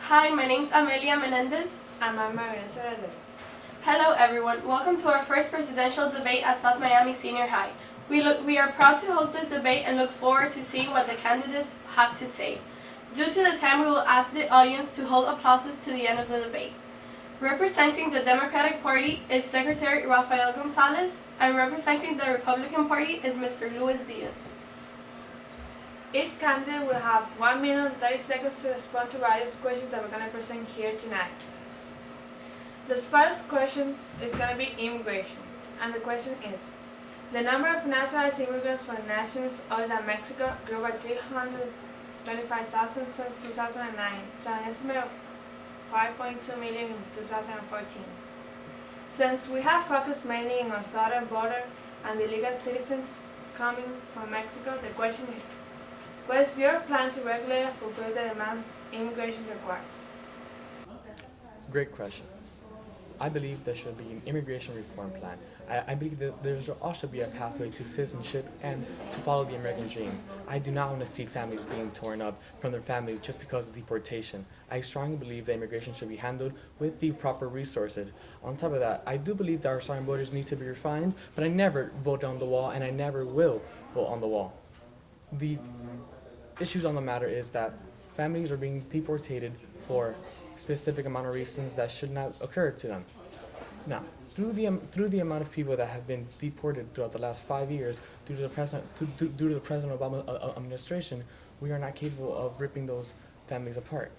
Hi, my name's Amelia Menendez. And I'm Maria Serralero. Hello everyone, welcome to our first presidential debate at South Miami Senior High. We are proud to host this debate and look forward to seeing what the candidates have to say. Due to the time, we will ask the audience to hold applauses to the end of the debate. Representing the Democratic Party is Secretary Rafael Gonzalez, and representing the Republican Party is Mr. Luis Diaz. Each candidate will have 1 minute and 30 seconds to respond to various questions that we're going to present here tonight. The first question is going to be immigration, and the question is, the number of naturalized immigrants from nations other than Mexico grew by 325,000 since 2009 to an estimate of 5.2 million in 2014. Since we have focused mainly on our southern border and the illegal citizens coming from Mexico, the question is, what is your plan to regulate and fulfill the demands immigration requires? Great question. I believe there should be an immigration reform plan. I believe that there should also be a pathway to citizenship and to follow the American dream. I do not want to see families being torn up from their families just because of deportation. I strongly believe that immigration should be handled with the proper resources. On top of that, I do believe that our southern borders need to be refined, but I never vote on the wall and I never will vote on the wall. The issues on the matter is that families are being deported for specific amount of reasons that should not occur to them. Now, through the amount of people that have been deported throughout the last 5 years due to the President Obama administration, we are not capable of ripping those families apart.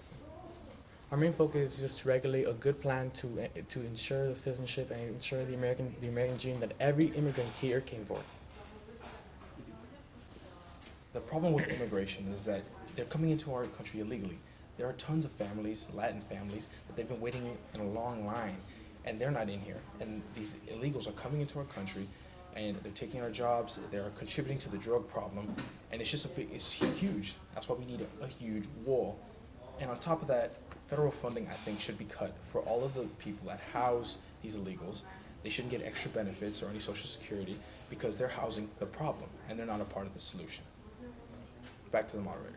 Our main focus is just to regulate a good plan to ensure the citizenship and ensure the American dream that every immigrant here came for. The problem with immigration is that they're coming into our country illegally. There are tons of families, Latin families, that they've been waiting in a long line, and they're not in here. And these illegals are coming into our country, and they're taking our jobs, they're contributing to the drug problem, and it's huge. That's why we need a huge wall. And on top of that, federal funding, I think, should be cut for all of the people that house these illegals. They shouldn't get extra benefits or any social security because they're housing the problem, and they're not a part of the solution. Back to the moderator.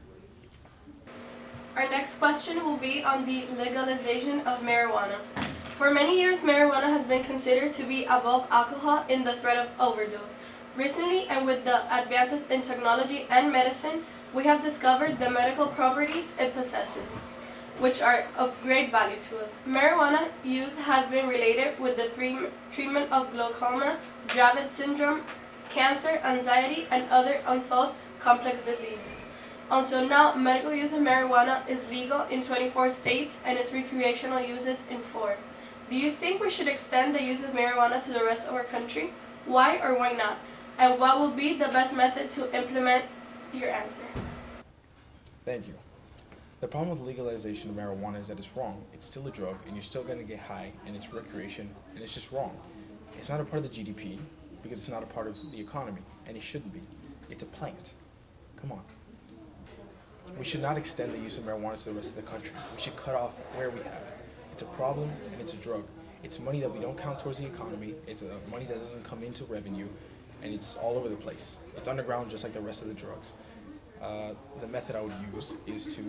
Our next question will be on the legalization of marijuana. For many years, marijuana has been considered to be above alcohol in the threat of overdose. Recently, and with the advances in technology and medicine, we have discovered the medical properties it possesses, which are of great value to us. Marijuana use has been related with the treatment of glaucoma, Dravet syndrome, cancer, anxiety, and other unsolved complex diseases. Until now, medical use of marijuana is legal in 24 states and its recreational uses in 4. Do you think we should extend the use of marijuana to the rest of our country? Why or why not? And what will be the best method to implement your answer? Thank you. The problem with legalization of marijuana is that it's wrong. It's still a drug, and you're still going to get high, and it's recreation, and it's just wrong. It's not a part of the GDP because it's not a part of the economy, and it shouldn't be. It's a plant. Come on. We should not extend the use of marijuana to the rest of the country. We should cut off where we have it. It's a problem and it's a drug. It's money that we don't count towards the economy. It's money that doesn't come into revenue, and it's all over the place. It's underground just like the rest of the drugs. The method I would use is to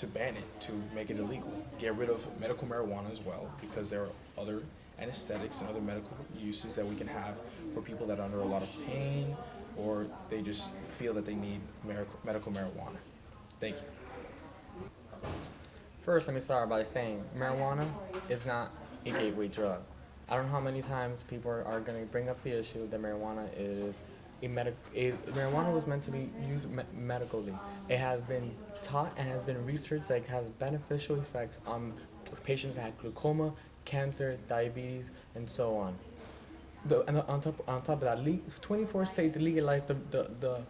ban it, to make it illegal. Get rid of medical marijuana as well, because there are other anesthetics and other medical uses that we can have for people that are under a lot of pain, or they just feel that they need medical marijuana. Thank you. First, let me start by saying marijuana is not a gateway drug. I don't know how many times people are going to bring up the issue that marijuana is marijuana was meant to be used medically. It has been taught and has been researched that it has beneficial effects on patients that have glaucoma, cancer, diabetes, and so on. On top of that, 24 states legalized the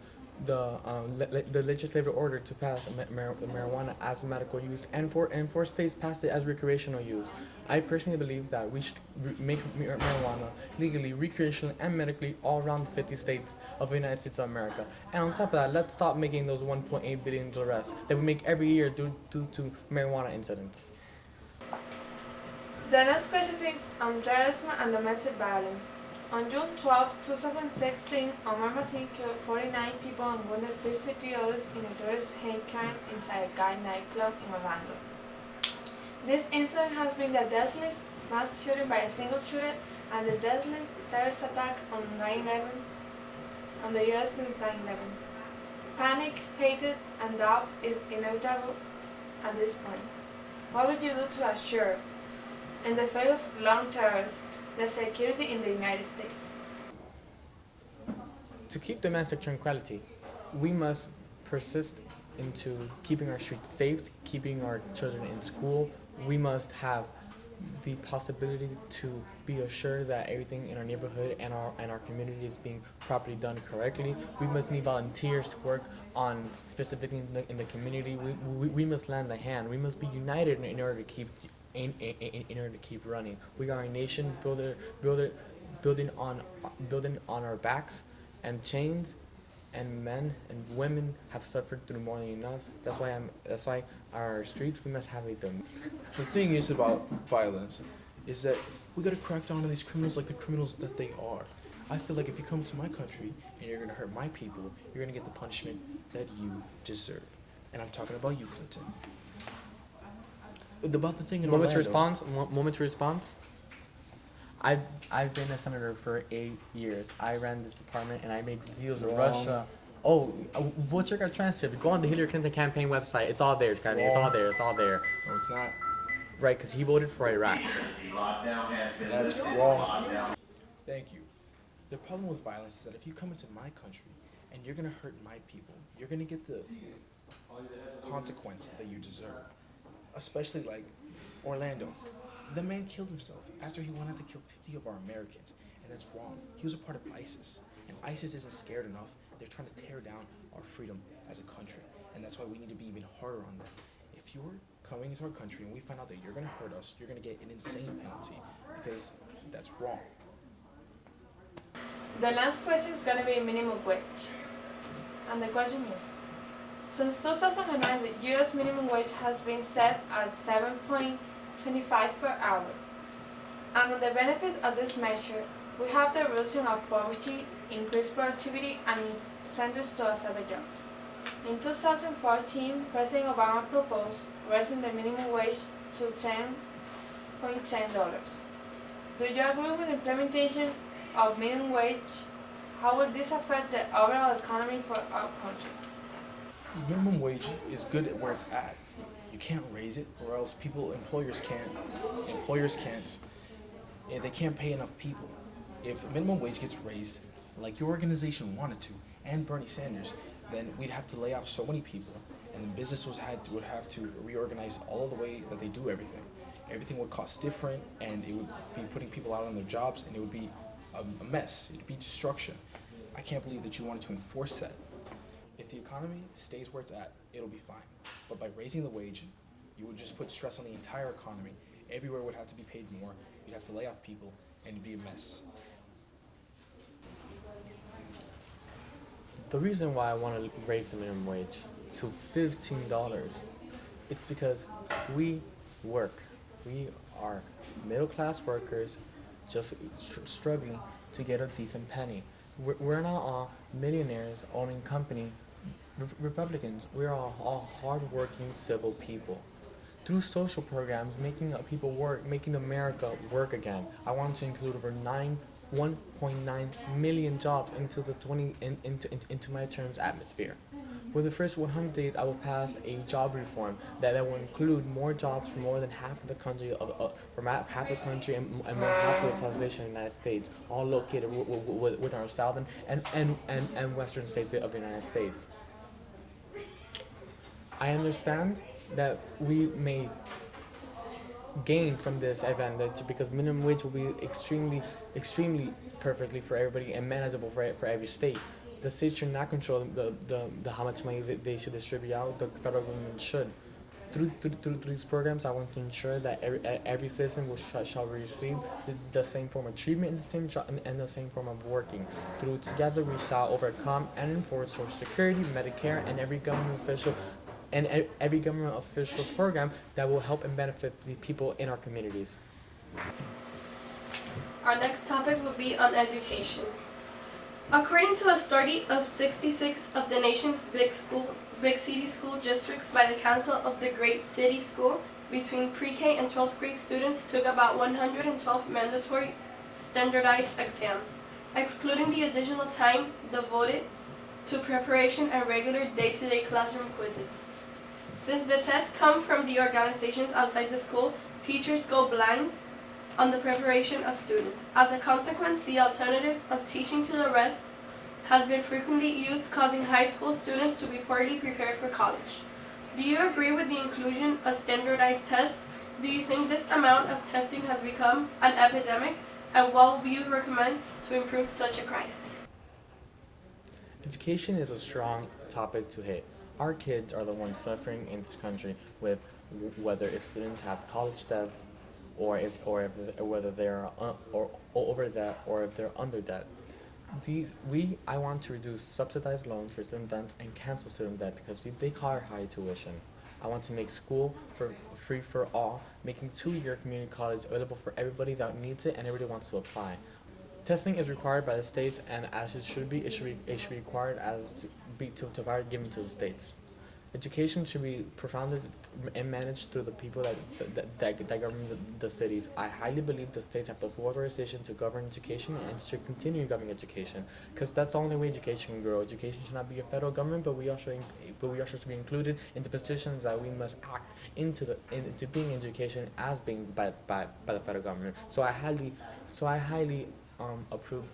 legislative order to pass marijuana as medical use, and four states passed it as recreational use. I personally believe that we should make marijuana legally, recreationally, and medically all around the 50 states of the United States of America. And on top of that, let's stop making those 1.8 billion arrests that we make every year due to marijuana incidents. The next question is on terrorism and domestic violence. On June 12, 2016, Omar Mateen killed 49 people and wounded 53 others in a terrorist hate crime inside a gay nightclub in Orlando. This incident has been the deadliest mass shooting by a single shooter and the deadliest terrorist attack on 9/11 on the U.S. since 9/11. Panic, hatred, and doubt is inevitable at this point. What would you do to assure, in the face of lone terrorists, the security in the United States? To keep domestic tranquility, we must persist into keeping our streets safe, keeping our children in school. We must have the possibility to be assured that everything in our neighborhood and our community is being properly done correctly. We must need volunteers to work on specifically in the community. We must lend a hand. We must be united in order to keep in order to keep running. We are a nation building on our backs and chains, and men and women have suffered through more than enough. That's why our streets, we must have them. The thing is about violence is that we gotta crack down on these criminals like the criminals that they are. I feel like if you come to my country and you're gonna hurt my people, you're gonna get the punishment that you deserve. And I'm talking about you, Clinton. About the thing in Moment to Orlando. Moment to response. I've been a senator for 8 years. I ran this department and I made deals with Wrong. Russia. Oh, we'll check our transcript. Go on the Hillary Clinton campaign website. It's all there, Scotty. It's all there. It's all there. No, it's not. Right, because he voted for Iraq. That's wrong. Thank you. The problem with violence is that if you come into my country and you're gonna hurt my people, you're gonna get the consequence that you deserve. Especially like Orlando. The man killed himself after he went out to kill 50 of our Americans, and that's wrong. He was a part of ISIS, and ISIS isn't scared enough. They're trying to tear down our freedom as a country, and that's why we need to be even harder on them. If you're coming into our country and we find out that you're gonna hurt us, you're gonna get an insane penalty, because that's wrong. The last question is going to be minimum wage. And the question is, since 2009, the U.S. minimum wage has been set at $7.25 per hour. Among the benefits of this measure, we have the reduction of poverty, increased productivity, and incentives to accept a job. In 2014, President Obama proposed raising the minimum wage to $10.10. Do you agree with the implementation of minimum wage? How will this affect the overall economy for our country? Minimum wage is good at where it's at. You can't raise it, or else employers can't, and they can't pay enough people. If minimum wage gets raised, like your organization wanted to, and Bernie Sanders, then we'd have to lay off so many people, and business would have to reorganize all of the way that they do everything. Everything would cost different, and it would be putting people out on their jobs, and it would be a mess. It'd be destruction. I can't believe that you wanted to enforce that. If the economy stays where it's at, it'll be fine. But by raising the wage, you would just put stress on the entire economy. Everywhere would have to be paid more. You'd have to lay off people, and it'd be a mess. The reason why I want to raise the minimum wage to $15, it's because we work. We are middle-class workers just struggling to get a decent penny. We're not all millionaires owning company Republicans. We're all hard-working civil people. Through social programs, making people work, making America work again. I want to include over 1.9 million jobs into my term's atmosphere. For the first 100 days, I will pass a job reform that will include more jobs for more than half of the country, and more half of the population of the United States, all located with our southern and western states of the United States. I understand that we may gain from this advantage because minimum wage will be extremely perfectly for everybody and manageable for every state. The states should not control the how much money they should distribute out. The federal government should. Through these programs, I want to ensure that every citizen shall receive the same form of treatment and the same form of working. Together, we shall overcome and enforce Social Security, Medicare, and every government official program that will help and benefit the people in our communities. Our next topic will be on education. According to a study of 66 of the nation's big city school districts by the Council of the Great City School between pre-K and 12th grade students took about 112 mandatory standardized exams, excluding the additional time devoted to preparation and regular day-to-day classroom quizzes. Since the tests come from the organizations outside the school, teachers go blind on the preparation of students. As a consequence, the alternative of teaching to the rest has been frequently used, causing high school students to be poorly prepared for college. Do you agree with the inclusion of standardized tests? Do you think this amount of testing has become an epidemic? And what would you recommend to improve such a crisis? Education is a strong topic to hit. Our kids are the ones suffering in this country with whether if students have college debts or whether they are or over debt or if they're under debt. I want to reduce subsidized loans for student debt and cancel student debt because they require high tuition. I want to make school free for all, making 2-year community college available for everybody that needs it and everybody wants to apply. Testing is required by the states, and as it should be required as to be given to the states. Education should be profounded and managed through the people that govern the cities. I highly believe the states have the full authorization to govern education and should continue governing education, because that's the only way education can grow. Education should not be a federal government, but we also should be included in the positions that we must act into being education as being by the federal government. So I highly approve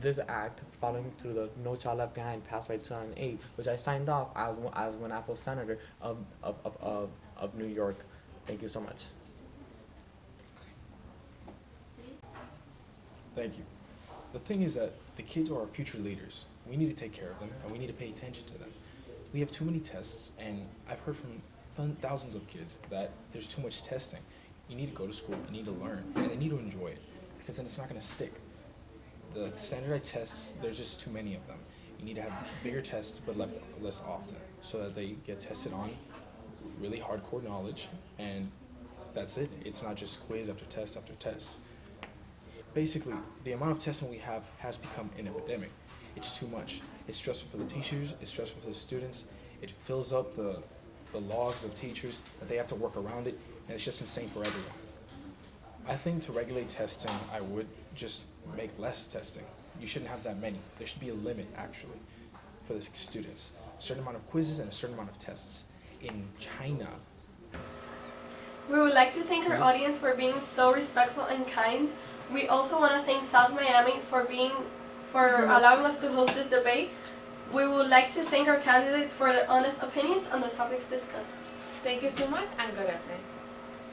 this act following through the No Child Left Behind passed by 2008, which I signed off as an Apple senator of New York. Thank you so much. Thank you. The thing is that the kids are our future leaders. We need to take care of them, and we need to pay attention to them. We have too many tests, and I've heard from thousands of kids that there's too much testing. You need to go to school, you need to learn, and they need to enjoy it, because then it's not going to stick. The standardized tests, there's just too many of them. You need to have bigger tests but less often so that they get tested on really hardcore knowledge, and that's it. It's not just quiz after test after test. Basically, the amount of testing we have has become an epidemic. It's too much. It's stressful for the teachers, it's stressful for the students, it fills up the logs of teachers that they have to work around it, and it's just insane for everyone. I think to regulate testing, I would just make less testing. You shouldn't have that many. There should be a limit, actually, for the students. A certain amount of quizzes and a certain amount of tests. In China. We would like to thank our audience for being so respectful and kind. We also want to thank South Miami for allowing us to host this debate. We would like to thank our candidates for their honest opinions on the topics discussed. Thank you so much, and good evening.